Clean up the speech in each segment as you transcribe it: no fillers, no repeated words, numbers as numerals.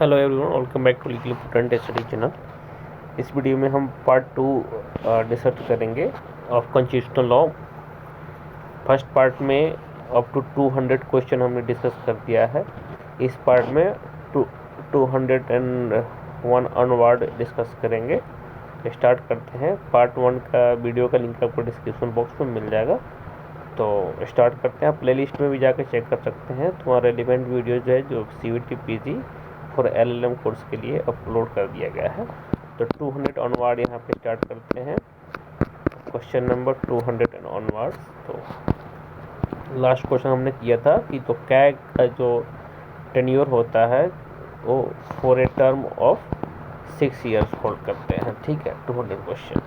Hello everyone, welcome back to legal student study channel. इस video में हम part 2 discuss करेंगे of constitutional law. First part में up to 200 question हमने discuss कर दिया है। इस पार्ट में 201 ऑनवर्ड डिस्कस करेंगे। स्टार्ट करते हैं। पार्ट 1 का वीडियो का लिंक आपको डिस्क्रिप्शन बॉक्स में मिल जाएगा। तो स्टार्ट करते हैं। प्ले लिस्ट में भी जाकर चेक कर सकते हैं। तुम्हारा रेलिवेंट वीडियो जो है जो CVT PG for LLM course के लिए अपलोड कर दिया गया है। तो 200 ऑनवर्ड यहाँ पे स्टार्ट करते हैं। Question number 200 and onwards. तो लास्ट क्वेश्चन हमने किया था कि तो कैग का जो टेन्योर होता है वो for a term of 6 years hold करते हैं। ठीक है, 200 question.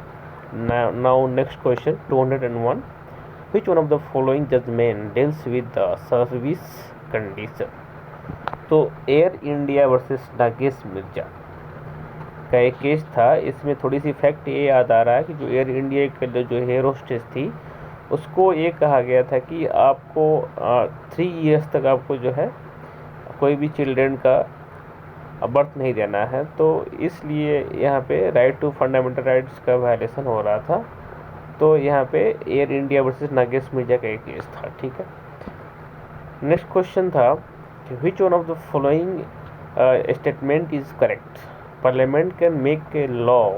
Now next question 201। Which one of the following judgment deals with the service condition? तो air India versus Nagesh Mirza का एक केस था। इसमें थोड़ी सी फैक्ट ये याद आ रहा है कि जो एयर इंडिया के जो एयर होस्टेस थी उसको ये कहा गया था कि आपको 3 ईयर्स तक आपको जो है कोई भी चिल्ड्रन का बर्थ नहीं देना है। तो इसलिए यहाँ पे राइट टू फंडामेंटल राइट्स का वायलेशन हो रहा था। तो यहाँ पे air India versus Nagesh Mirza का एक केस था। ठीक है, नेक्स्ट क्वेश्चन था which one of the following statement is correct? Parliament can make a law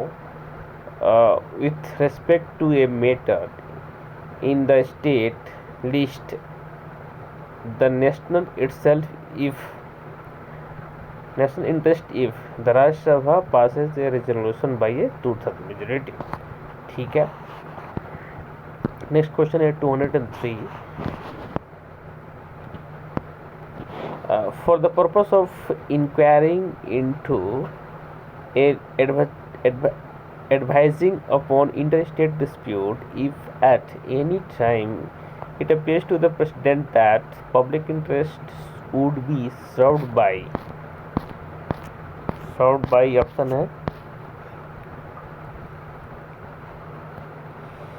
with respect to a matter in the state list the national itself if national interest if the Rajya Sabha passes a resolution by a 2/3 majority. ठीक है, next question है 203। For the purpose of inquiring into advising upon interstate dispute, if at any time it appears to the President that public interest would be served by option है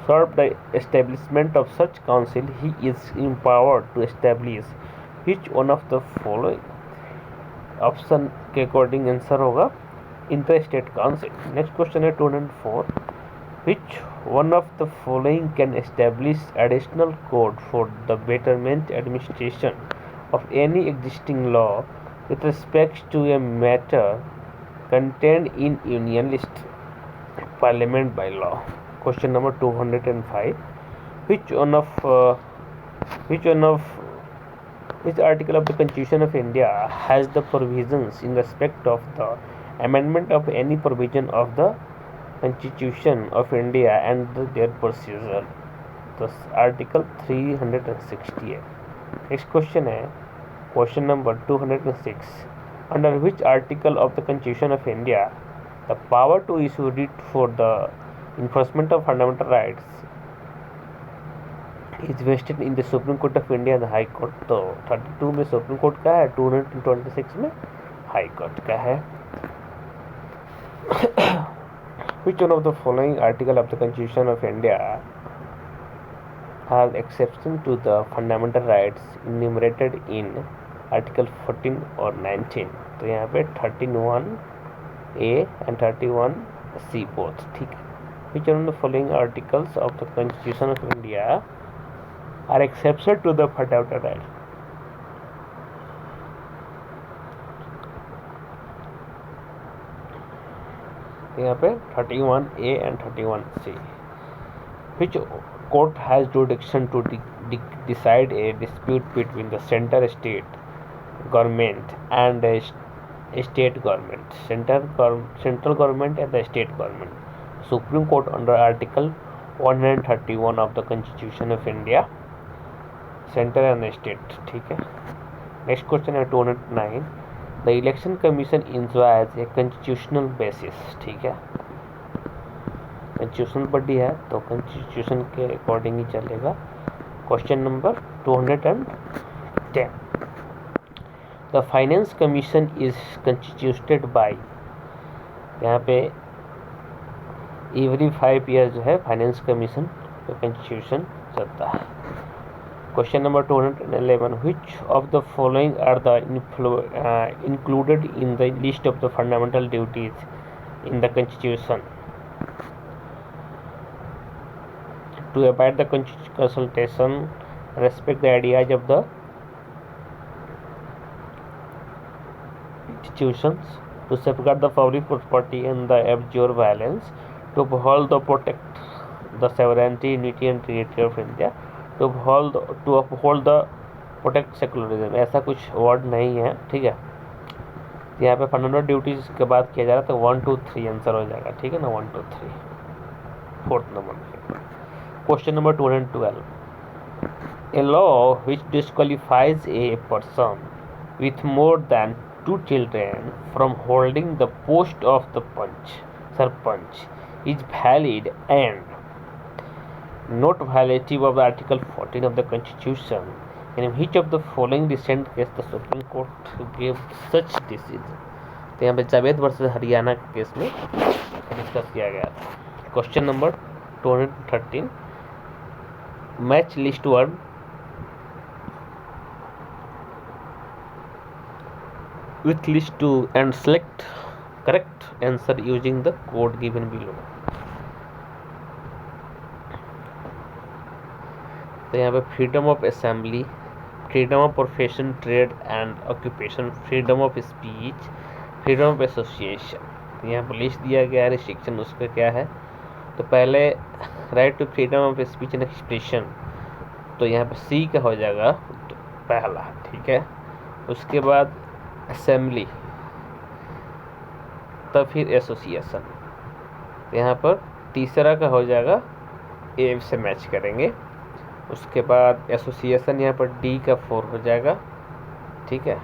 served by establishment of such council, he is empowered to establish which one of the following? Option के according answer होगा interstate council. Next question है 204। Which one of the following can establish additional code for the betterment administration of any existing law with respect to a matter contained in union list parliament by law. Question number 205। Which article of the Constitution of India has the provisions in respect of the amendment of any provision of the Constitution of India and their procedure? तो article 360 है। Next question है question number 206। Under which article of the Constitution of India the power to issue writ for the enforcement of fundamental rights is vested in the supreme court of India and High Court? तो 32 में supreme court का है, 226 में high court का है। Which one of the following article of the Constitution of India has exception to the fundamental rights enumerated in Article 14 और 19? तो यहाँ पे 31A and 31C both। ठीक है, which one of the following articles of the Constitution of India are exception to the fundamental rights? यहाँ पे 31A and 31C। Which court has jurisdiction to decide a dispute between the central state government and the state government? Central government and the state government. Supreme Court under Article 131 of the Constitution of India. Centre and state. ठीक है, next question है 209। The election commission enjoys a constitutional basis. ठीक है, constitutional body है तो constitution के according ही चलेगा। Question number 210। The finance commission is constituted by, यहाँ पे एवरी 5 ईयर जो है फाइनेंस कमीशन का कॉन्स्टिट्यूशन चलता है। Question number 211, which of the following are the included in the list of the fundamental duties in the Constitution? To abide the consultation, respect the ideas of the institutions, to safeguard the public property and the abjure violence, to uphold the protect the sovereignty, unity and integrity of India, to uphold the protect secularism. ऐसा कुछ word नहीं है, ठीक है। यहाँ पे fundamental duties के बाद किया जा रहा है, तो 1 2 3 आंसर हो जाएगा, ठीक है ना, 1 2 3 फोर्थ नंबर पे। Question number 212, a law which disqualifies a person with more than 2 children from holding the post of the sarpanch is valid and not violative of Article 14 of the Constitution. In which of the following recent case the Supreme Court gave such decision? तो यहाँ पे Javed versus Haryana के case में discuss किया गया था। Question number 213, match list word with list 2 and select correct answer using the code given below. तो यहाँ पे freedom of assembly, freedom of profession, trade and occupation, freedom of speech, freedom of association. यहाँ पर list दिया गया है restriction उसका क्या है। तो पहले right to freedom of speech and expression, तो यहाँ पर सी का हो जाएगा तो पहला, ठीक है। उसके बाद असेंबली, तब फिर एसोसिएशन, यहाँ पर तीसरा का हो जाएगा ए से मैच करेंगे। उसके बाद एसोसिएशन यहाँ पर डी का 4 हो जाएगा, ठीक है।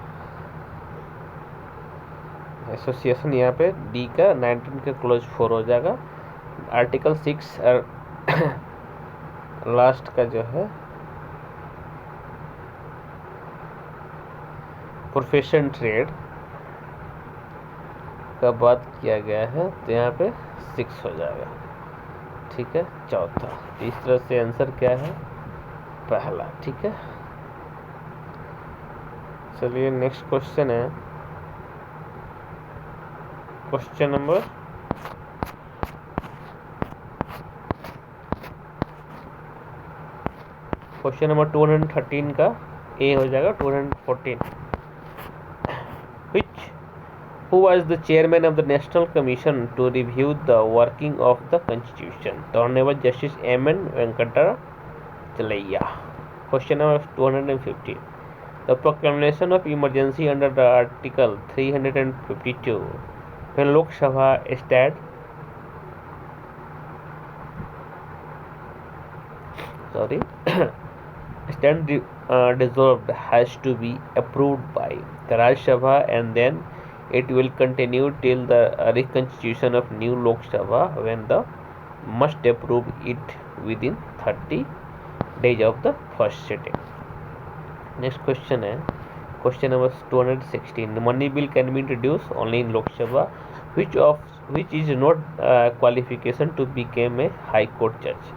एसोसिएशन यहाँ पे डी का 19 का क्लोज 4 हो जाएगा। आर्टिकल 6 और लास्ट का जो है प्रोफेशन ट्रेड का बात किया गया है, तो यहाँ पे 6 हो जाएगा, ठीक है। चौथा, इस तरह से आंसर क्या है, पहला, ठीक है। चलिए नेक्स्ट क्वेश्चन है क्वेश्चन नंबर 213 का ए हो जाएगा। 214, who was the chairman of the National Commission to review the working of the Constitution? The Honorable Justice M.N. Venkatachalaya. Question number 215. The proclamation of emergency under the Article 352 when Lok Sabha stand dissolved has to be approved by the Rajya Sabha, and then it will continue till the reconstitution of new Lok Sabha, when the must approve it within 30 days of the first sitting. Next question है question number 216. The money bill can be introduced only in Lok Sabha, which is not qualification to become a high court judge.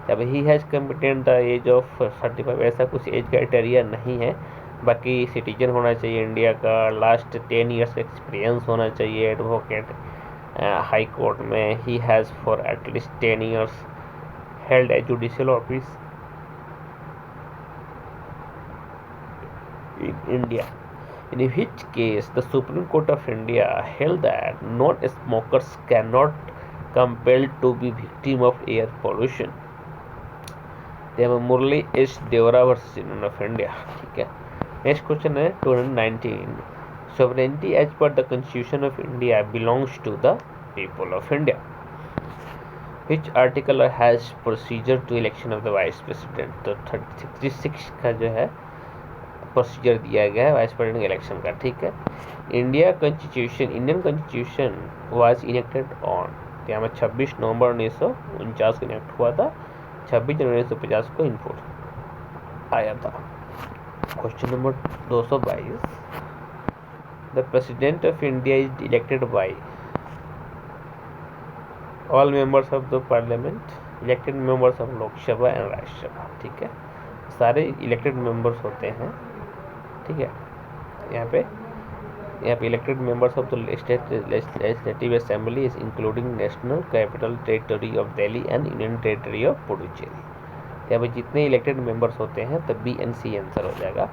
जब he has completed the age of 35, ऐसा कुछ age criteria नहीं है। बाकी citizen होना चाहिए India का, last 10 years experience होना चाहिए एडवोकेट हाई कोर्ट में, he has for at least 10 years held a judicial office in India, in which case the Supreme Court of India held that non-smokers cannot compelled to be victim of air pollution. Murli S Deora versus union of India, ठीक है। Next question है 219. Sovereignty as per the Constitution of India belongs to the people of India. Which article has procedure to election of the vice president? तो 36 का जो है procedure दिया गया है वाइस प्रेसिडेंट इलेक्शन का, ठीक है। Indian constitution was enacted on, यहाँ में 26 नवंबर 1949 को इनेक्ट हुआ था, 26 जनवरी 1950 को इनपुट आया था। Question number 222. The president of India is elected by all members of the parliament, elected members of Lok Sabha and Rajya Sabha, ठीक है। सारे इलेक्टेड मेंबर्स होते हैं, ठीक है। यहाँ पे elected members of the state legislative assembly is including national capital territory of Delhi and union territory of Puducherry. यहाँ पे जितने इलेक्टेड मेंबर्स होते हैं तब बी एंड सी आंसर हो जाएगा।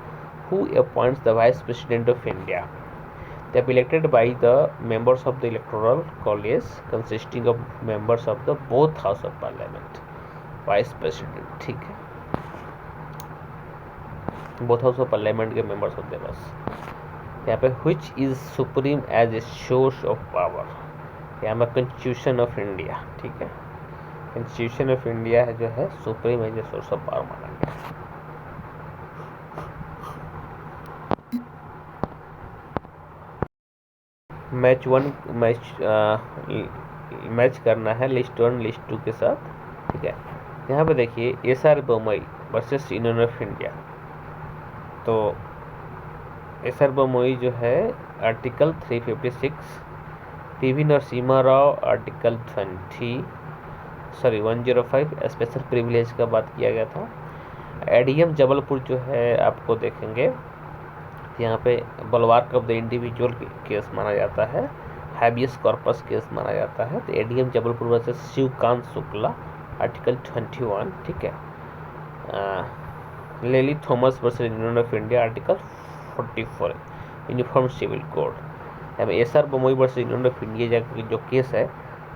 Who appoints the vice president of India? They are elected by the members of the electoral college consisting of members of the both house of parliament. Vice president, ठीक है, both house of parliament के members होते हैं बस। यहाँ पे which is supreme as a source of power, यहाँ पे कॉन्स्टिट्यूशन ऑफ इंडिया, ठीक है, कॉन्स्टिट्यूशन ऑफ इंडिया है जो है supreme as a source of power माना गया। मैच करना है लिस्ट 1 लिस्ट 2 के साथ, ठीक है। यहाँ पे देखिए SR Bommai versus union of India. तो एसआर बोमई जो है article 356, PV Narasimha Rao article 105 special privilege का बात किया गया था। एडीएम जबलपुर जो है आपको देखेंगे यहाँ पे बलवार्क ऑफ द इंडिविजुअल केस माना जाता है, हैबियस कॉर्पस केस माना जाता है। तो ADM Jabalpur versus Shivkant Shukla article 21, ठीक है। Lily Thomas versus union of India article 44 uniform civil code. यहाँ पे SR Bommai versus union of India जो केस है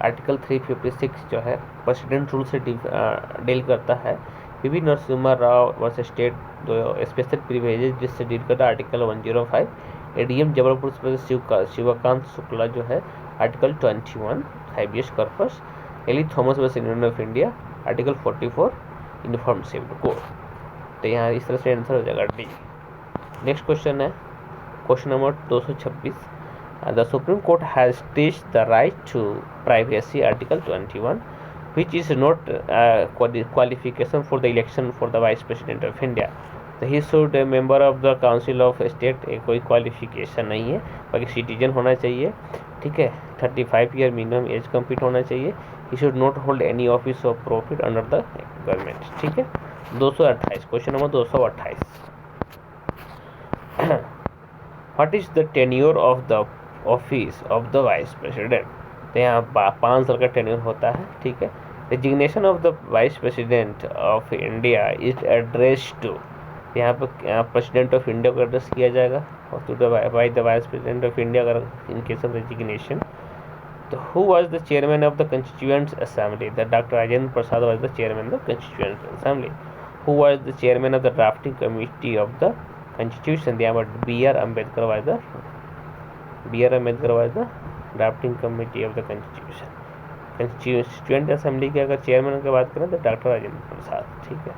आर्टिकल 356 जो है प्रेसिडेंट रूल से डील करता है। PV Narasimha Rao versus state special privileges जिससे डील करता है article 105। ADM Jabalpur versus Shivkant Shukla जो है article 21 habeas corpus. Eli Thomas versus union of India article 44 uniform civil code. तो यहाँ इस तरह से आंसर हो जाएगा डी। नेक्स्ट क्वेश्चन है question number 226। The supreme Court has teach the right to privacy article 21 which is not qualification for the election for the vice president of India। तो he should member of the council of state, कोई qualification नहीं है, बाकी citizen होना चाहिए, ठीक है। 35 year minimum age complete होना चाहिए। He should not hold any office of profit under the government, ठीक है। 228 question number 228। What is the tenure of the office of the vice president? तो यहाँ 5 साल का टेन्योर होता है, ठीक है। Resignation of the vice president of India is address to, यहाँ पर प्रेसिडेंट ऑफ इंडिया को एड्रेस किया जाएगा और to by the vice president of India अगर इन केस ऑफ रेजिग्नेशन। तो who was the chairman of the Constituent Assembly? The doctor Rajendra Prasad was the chairman of the Constituent Assembly. Who was the chairman of the drafting committee of the constitution? यहाँ पर B are Ambedkar was the drafting committee of the constitution. Constituent Assembly के अगर chairman की बात करें तो doctor Rajendra प्रसाद, ठीक है।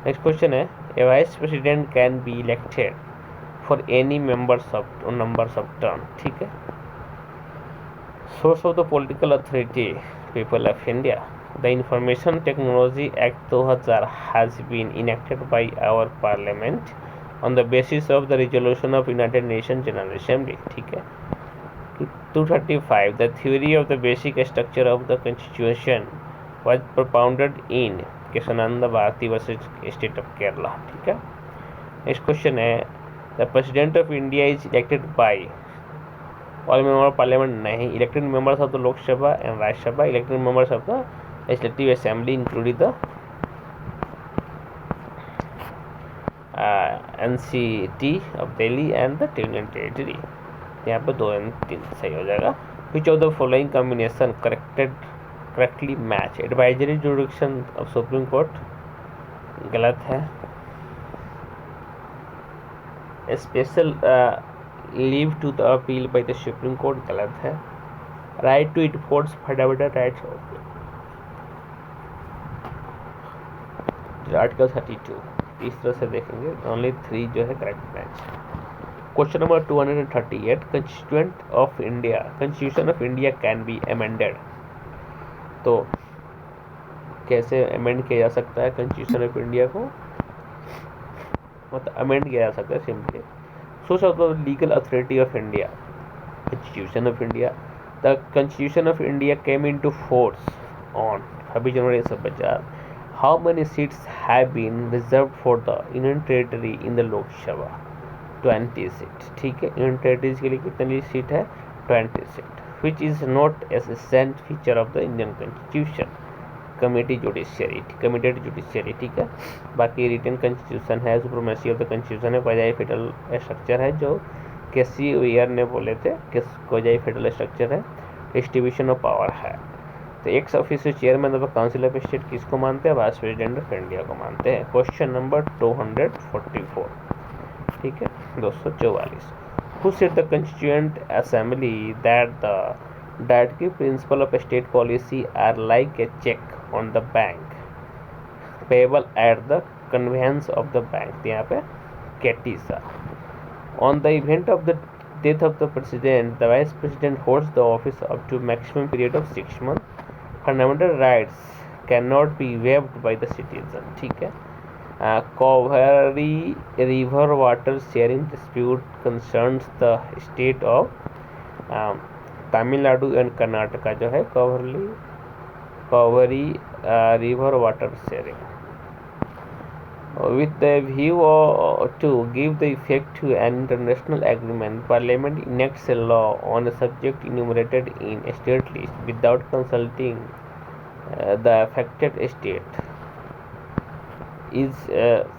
नेक्स्ट क्वेश्चन है a vice president can be elected for any numbers of term, ठीक है। Source of the political authority people of India. The information technology act 2000 has been enacted by our parliament on the basis of the resolution of United Nation General Assembly, ठीक है। 235 the theory of the basic structure of the constitution was propounded in Kesavananda Bharati versus state of Kerala, ठीक है। Next question है the president of India is elected by all member of parliament? नहीं, elected members of the Lok Sabha and Rajya Sabha, elected members of the legislative assembly including the NCT of Delhi and the union territory. यहाँ पर 2 और 3 सही हो जाएगा। Which of the following combination correctly match? Advisory jurisdiction of supreme court गलत है। Special leave to the appeal by the supreme court गलत है। Right to enforce fundamental rights article 32। इस तरह से देखेंगे ओनली 3 जो है correct match. Question number 238 constituent of India constitution of India can be amended. तो कैसे अमेंड किया जा सकता है कॉन्स्टिट्यूशन ऑफ इंडिया को? मतलब अमेंड किया जा सकता है simply. Source of the legal authority of India constitution of India. The constitution of India came into force on 26 January 1950। How many seats have been reserve for the union territory in the Lok Sabha? 20 seat, ठीक है। Union territories के लिए कितनी seat है? 20 seat. Which is not salient feature of the Indian constitution? Committee judiciary, committed judiciary, ठीक है। बाकी written constitution है, सुप्रीमेसी ऑफ द कॉन्स्टिट्यूशन है, क्वाज़ी फेडरल स्ट्रक्चर है जो केसी वेयर ने बोले थे कि क्वाज़ी फेडरल स्ट्रक्चर है, डिस्ट्रीब्यूशन ऑफ पावर है। तो ex official chairman of council of state किसको मानते हैं? वाइस प्रेसिडेंट ऑफ इंडिया को मानते हैं। क्वेश्चन नंबर 244, ठीक है, 244। Who said the Constituent Assembly that the principle of state policy are like a check on the bank payable at the convenience of the bank? तो यहाँ पे कैटिसा। On the event of the death of the president, the vice president holds the office up to maximum period of 6 months. Fundamental rights cannot be waived by the citizen, ठीक है। Cauvery river water sharing dispute concerns the state of Tamil Nadu and Karnataka जो है Kaveri river water sharing with the view to give the effect to an international agreement. Parliament enacts a law on a subject enumerated in a state list without consulting the affected state is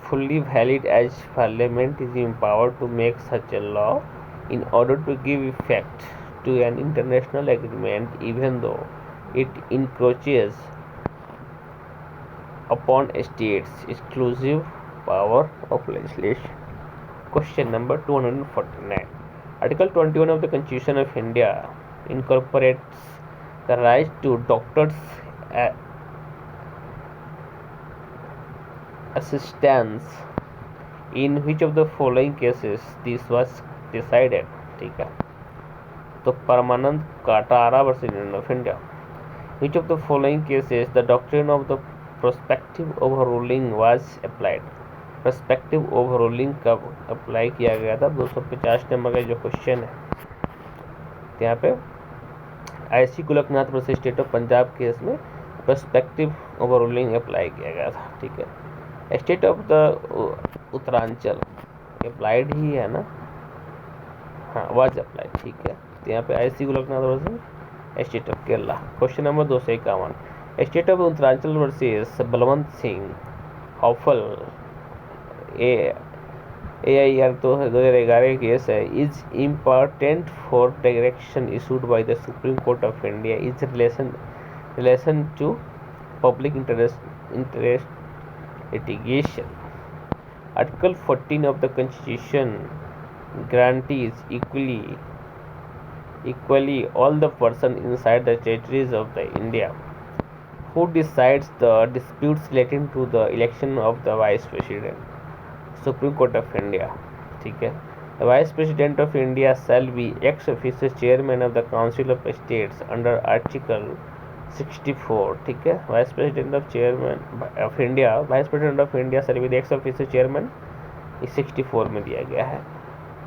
fully valid as Parliament is empowered to make such a law in order to give effect to an international agreement even though it encroaches upon states exclusive power of legislation. Question number 249. Article 21 of the Constitution of India incorporates the right to doctors assistance in which of the following cases this was decided, ठीक है। तो Parmanand Katara versus union of India. Which of the following cases the doctrine of the prospective overruling was applied? prospective overruling कब apply किया गया था? 250 number का जो question है यहाँ पे IC Golaknath versus state of Punjab case में prospective overruling अप्लाई किया गया था, ठीक है। State of the Uttaranchal applied ही है ना, हाँ वाज अप्लाइड, ठीक है। तो यहाँ पे IC Golaknath versus state of Kerala. Question number 251। State of Uttaranchal versus Balwant Singh Hofal AIR तो 2011 केस है। Is important for direction issued by the supreme court of India is relation to public interest litigation. Article 14 of the Constitution guarantees equally all the person inside the territories of the India. Who decides the disputes relating to the election of the Vice President? Supreme Court of India, ठीक है। The Vice President of India shall be ex officio chairman of the Council of States under Article 64, ठीक है। Vice president of India shall be the ex official chairman 64 में दिया गया है।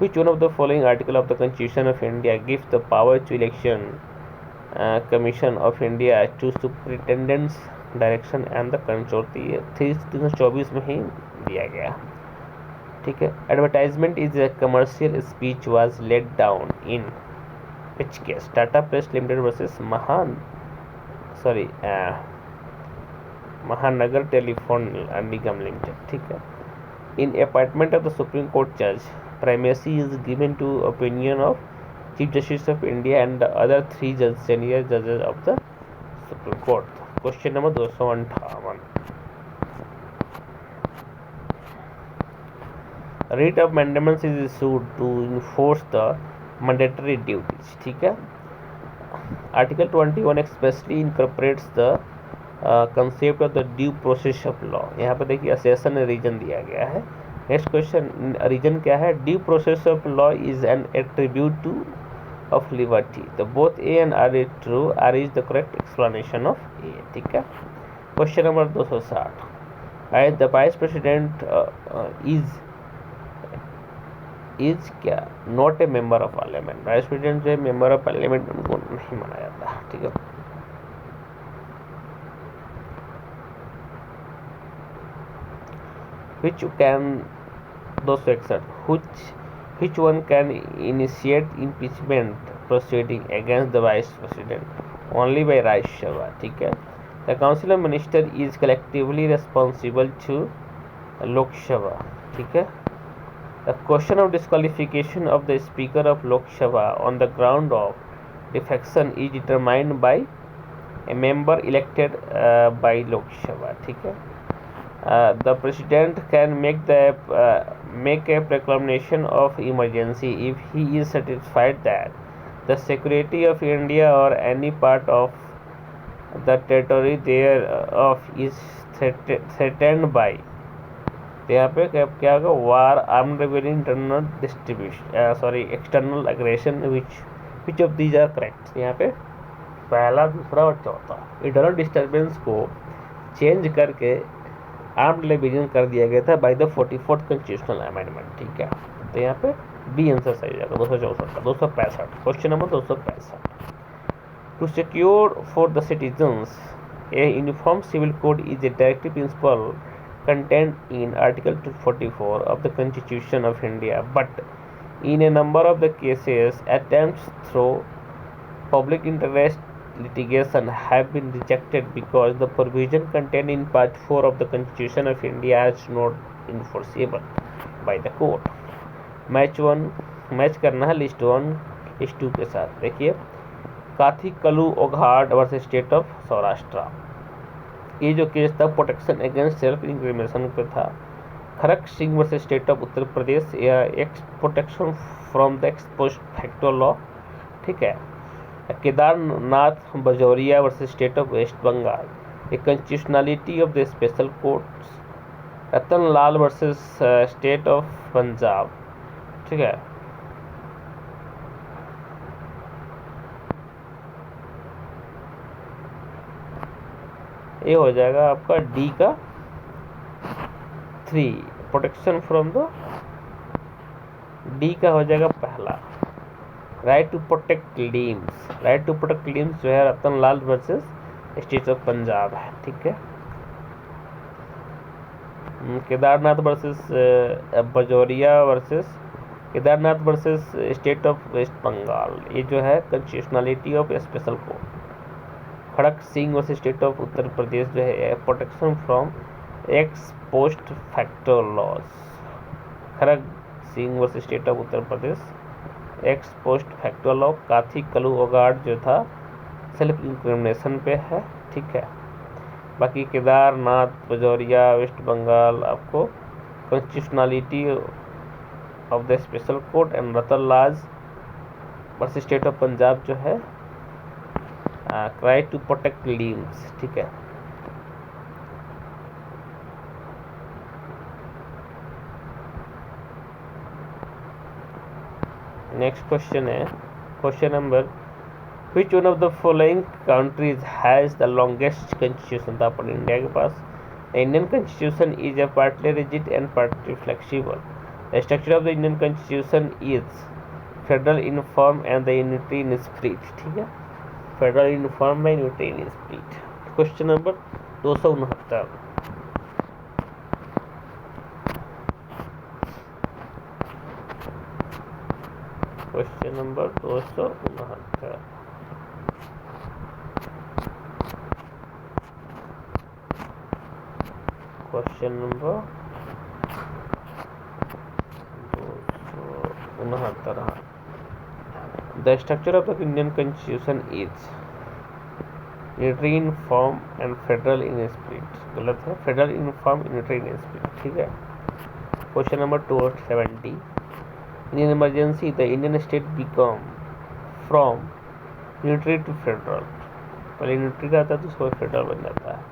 Which one of the following article of the constitution of India gives the power to election commission of India to superintendents direction and the control? 324 में ही दिया गया, ठीक है। Advertisement is a commercial speech was let down in which case? Tata press limited versus Mahanagar telephone Nigam limited, ठीक है। In appointment of the supreme court जज primacy is given to opinion of chief justice of India and the other 3 senior जजेस of the supreme court. Question number 258। Writ of mandamus is issued to enforce the mandatory duties, ठीक है। Article 21 expressly incorporates the concept of the due process of law. यहाँ पे देखिए assassin reason दिया गया है। Next question, reason क्या है? Due process of law is an attribute to of liberty. तो both A and R is true, R is the correct explanation of A, ठीक है। Question number 260। The vice president is क्या? Not a member of parliament. Vice president जो है member of parliament उनको नहीं माना जाता, ठीक है। which can 261 which one can initiate impeachment proceeding against the vice president? Only by Rajya Sabha. ठीक है. The council of minister is collectively responsible to Lok Sabha. ठीक है. The question of disqualification of the Speaker of Lok Sabha on the ground of defection is determined by a member elected by Lok Sabha. ठीक है. The President can make a proclamation of emergency if he is satisfied that the security of India or any part of the territory thereof is threatened by. तो यहाँ पे क्या होगा? War, armed rebellion, internal distribution external aggression, which of these are correct? यहाँ पे पहला, दूसरा और चौथा. इंटरनल डिस्टर्बेंस को चेंज करके आर्म्ड रेबेलियन कर दिया गया था by the 44th constitutional amendment. ठीक है. तो यहाँ पे बी आंसर सही हो जाएगा. 264 का 265. Question number 265. To secure for the citizens a uniform civil code is a directive principle contained in Article 244 of the Constitution of India, but in a number of the cases, attempts through public interest litigation have been rejected because the provision contained in Part 4 of the Constitution of India is not enforceable by the court. Match करना है list 1 list 2 के साथ. देखिए, काथी कलू ओघाट versus state of Saurashtra. ये जो case था प्रोटेक्शन अगेंस्ट सेल्फ इंक्रिमिनेशन पे था. Kharak Singh versus state of Uttar Pradesh, या ex protection from the exposed factor law. ठीक है. Kedarnath Bajoria versus state of West Bengal, a constitutionality of the special courts. Ratan Lal versus state of Punjab. ठीक है. ये हो जाएगा आपका डी का 3. प्रोटेक्शन फ्रॉम द डी का हो जाएगा पहला. Right to protect limbs. Right to protect limbs जो है Ratan Lal versus state of Punjab है. ठीक है. Kedarnath versus Bajoria versus Kedarnath versus state of West Bengal, ये जो है constitutionality of special court. Kharak Singh versus state of Uttar Pradesh जो है protection from ex post factor laws. Kharak Singh versus state of Uttar Pradesh ex post factor law. Kathi Kalu ओगाट जो था सेल्फ इंक्रिमिनेशन पे है. ठीक है. बाकी केदारनाथ बजौरिया वेस्ट बंगाल आपको constitutionality of the special court. And Ratan Lal versus state of Punjab जो है राइट टू प्रोटेक्ट लिम्स. ठीक है. नेक्स्ट क्वेश्चन है question number, which one of the following countries has the longest constitution. था अपन इंडिया के पास. Indian constitution is a partly rigid and partly flexible. The structure of the Indian constitution is federal in form and the unity in spirit. ठीक है. Federal in form and unity in spirit. Question number 269. Question number 269. Question number 269. The structure of the Indian Constitution is unitary in form and federal in spirit. गलत है. Federal in form, unitary in spirit. ठीक है. Question number 270. In an emergency, the Indian state become from unitary to federal. पहले unitary का आता है तो उसको फेडरल बन जाता है.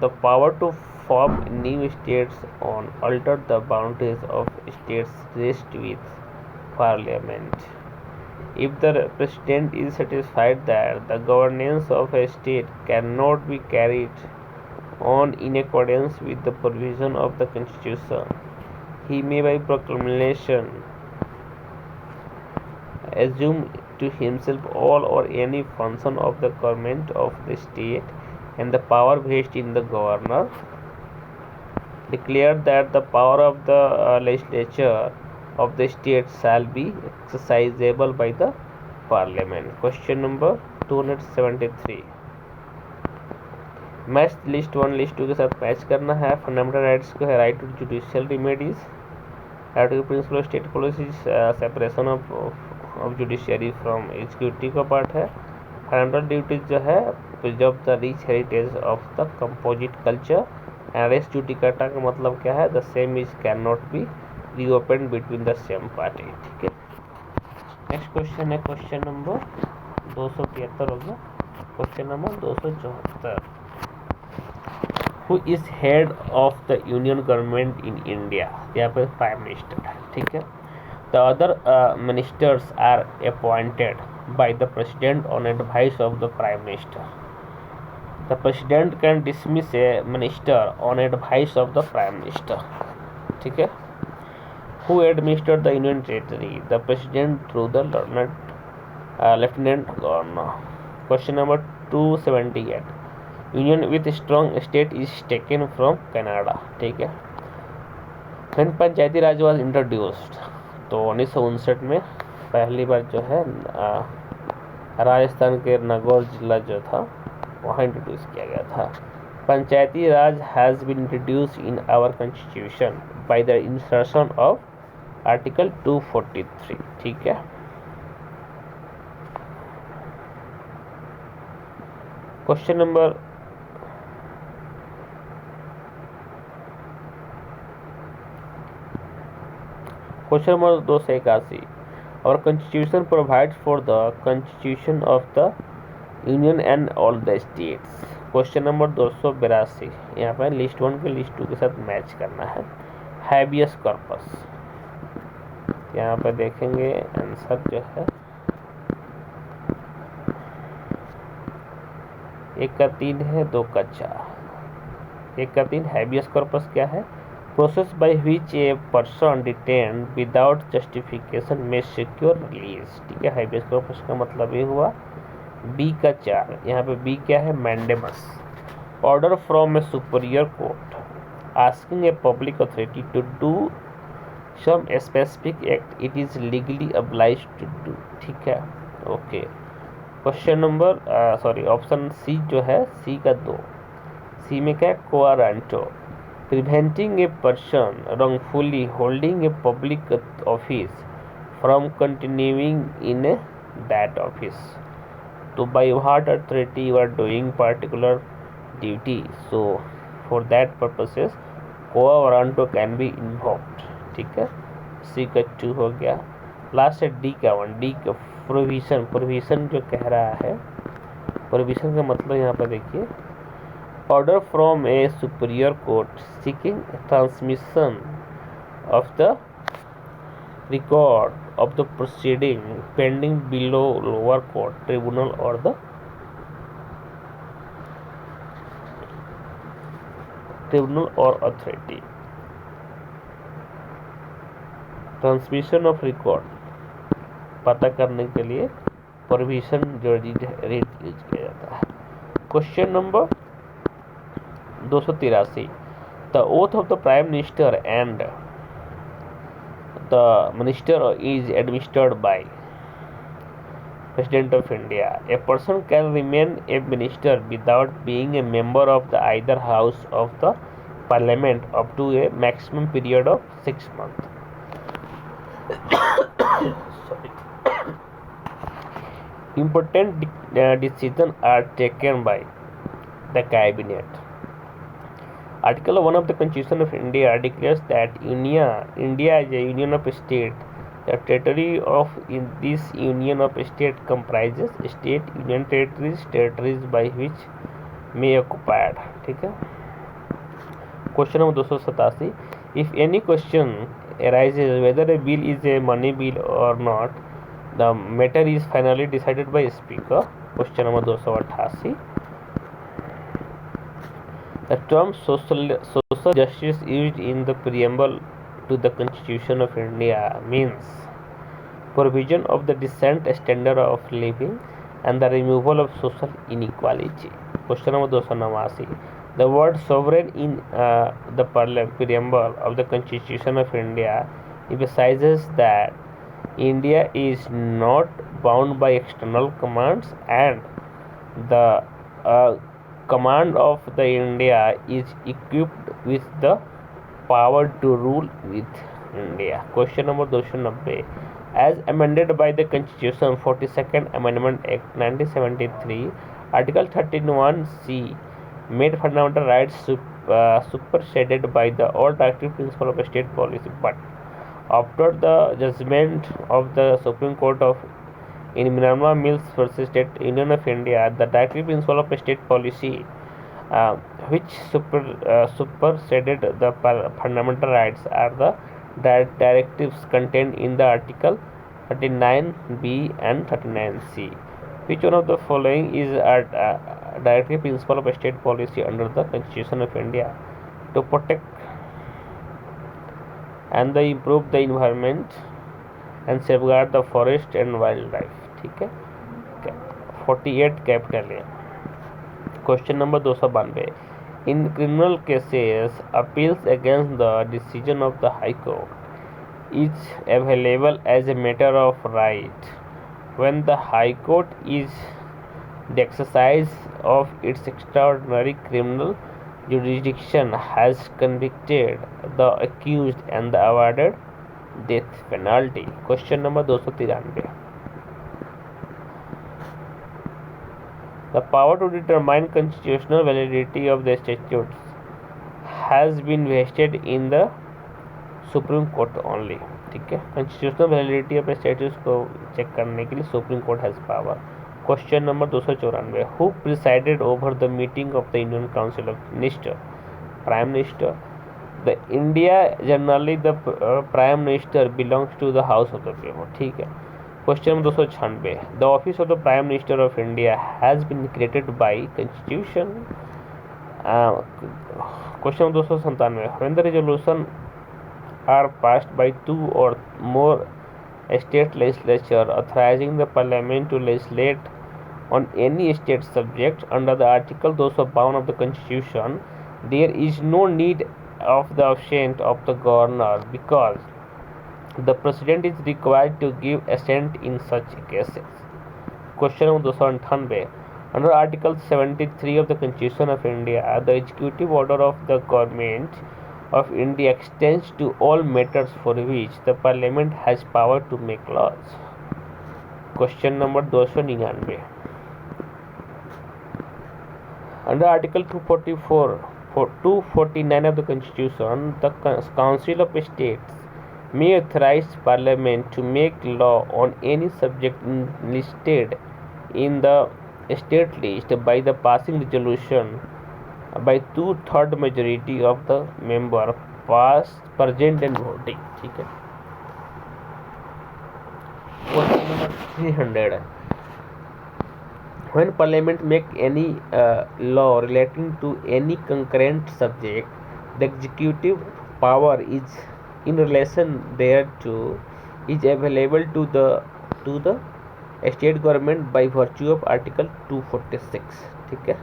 The power to form new states on alter the boundaries of states rests with Parliament. If the President is satisfied that the governance of a state cannot be carried on in accordance with the provision of the Constitution, he may by proclamation assume to himself all or any function of the government of the state and the power vested in the governor. Declared that the power of the legislature of the state shall be exercisable by the parliament. Question number 273. Match list 1 list 2 के साथ match करना है. Fundamental rights को है right to judicial remedies, right to principle of state policy, separation of judiciary from executive का part है. Fundamental duties जो है preserve the rich heritage of the composite culture. And res judicata का मतलब क्या है? The same is can not be reopen between the same party. ठीक है. नेक्स्ट क्वेश्चन है क्वेश्चन नंबर 273 होगा. Question number 274. Who is head of the union government in India? यहाँ पे प्राइम मिनिस्टर है. ठीक है. The other ministers are appointed by the president on advice of the prime minister. The president can dismiss a minister on advice of the prime minister. ठीक है. Who administered the union territory? The president through the lieutenant governor. Question number 278. Union with strong state is taken from Canada. ठीक है. When Panchayati Raj was introduced, तो 1959 में पहली बार जो है राजस्थान के नागौर जिला जो था वहाँ इंट्रोड्यूस किया गया था. Panchayati Raj has been introduced in our constitution by the insertion of article 243. ठीक है. Question number question number 281. Our constitution provides for the constitution of the union and all the states. Question number 282. यहाँ पर list 1 के list 2 के साथ match करना है. Habeas corpus. यहाँ पर देखेंगे आंसर जो है 1 का 3 है, 2 का 4. 1 का 3 हैबियस कॉर्पस क्या है? Process by which a person detained without justification में सिक्योर रिलीज. ठीक है. हैबियस कॉर्पस का मतलब ये हुआ. बी का 4. यहाँ पे बी क्या है? Mandamus. Order from a superior court asking a public authority to do some specific act it is legally obliged to do. ठीक है. Okay. Question number option C जो है सी का 2. सी में क्या है? Quo warranto. Preventing a person wrongfully holding a public office from continuing in that office. तो by what authority you are doing particular duty, so for that purposes quo warranto can be invoked. ठीक है. C का 2 हो गया. Last है D का 1. D का provision. Provision जो कह रहा है, प्रोविजन का मतलब यहाँ पर देखिए order from a superior court seeking transmission of the record of the proceeding pending below lower court tribunal or the tribunal or authority. Transmission of record पता करने के लिए प्रोविजन जो यूज किया जाता है. Question number 283. The oath of the prime minister and the minister is administered by President of India. A person can remain a minister without being a member of the either house of the parliament up to a maximum period of 6 months. Sorry. Important decisions are taken by the cabinet. Article 1 of the Constitution of India declares that India is a union of states. The territory of this union of states comprises state, union territories, territories by which may occupied. ठीक है. Question number 287. If any question arises whether a bill is a money bill or not, the matter is finally decided by Speaker. Question number 288. The term social justice used in the preamble to the Constitution of India means provision of the decent standard of living and the removal of social inequality. Question number 289. The word sovereign in the preamble of the Constitution of India emphasizes that India is not bound by external commands, and the command of the India is equipped with the power to rule with India. Question number 290. As amended by the Constitution 42nd Amendment Act 1973, Article 13(1)(c) made fundamental rights superseded by the old directive principle of state policy. But after the judgment of the Supreme Court of in Minerva Mills versus State Union of India, the directive principle of state policy, which superseded the fundamental rights, are the directives contained in the Article 39B and 39C. Which one of the following is a directive principle of state policy under the Constitution of India? To protect and improve the environment and safeguard the forest and wildlife. ठीक है, 48 capital है. Question number 292. In criminal cases, appeals against the decision of the High Court is available as a matter of right when the High Court is the exercise of its extraordinary criminal jurisdiction has convicted the accused and awarded death penalty. Question number 293. The power to determine constitutional validity of the statutes has been vested in the Supreme Court only. ठीक है, constitutional validity of statutes को check करने के लिए Supreme Court has power. Question number 294. Who presided over the meeting of the Union Council of Minister? Prime Minister. The India generally the Prime Minister belongs to the House of the People. ठीक है. Question number 296. The office of the Prime Minister of India has been created by Constitution. Question number 297. When the resolution are passed by two or more state legislature authorizing the Parliament to legislate on any state subject under the Article 252 of the Constitution, there is no need of the assent of the Governor, because the President is required to give assent in such cases. Question number 298. Under Article 73 of the Constitution of India, the executive order of the Government of India extends to all matters for which the Parliament has power to make laws. Question number 299. Under Article 249 of the Constitution, the Council of States may authorize Parliament to make law on any subject listed in the state list by the passing resolution by 2/3 majority of the member present and voting. ठीक है. Question number 300. When Parliament make any law relating to any concurrent subject, the executive power is in relation thereto is available to the state government by virtue of Article 246. ठीक है.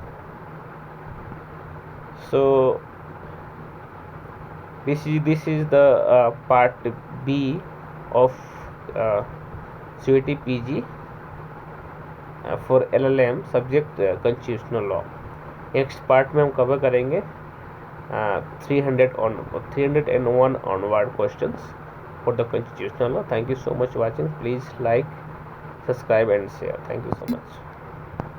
So this is the part B of CUET PG for LLM subject constitutional law. Next part में हम cover करेंगे 301 onward questions for the constitutional law. Thank you so much for watching. Please like, subscribe and share. Thank you so much.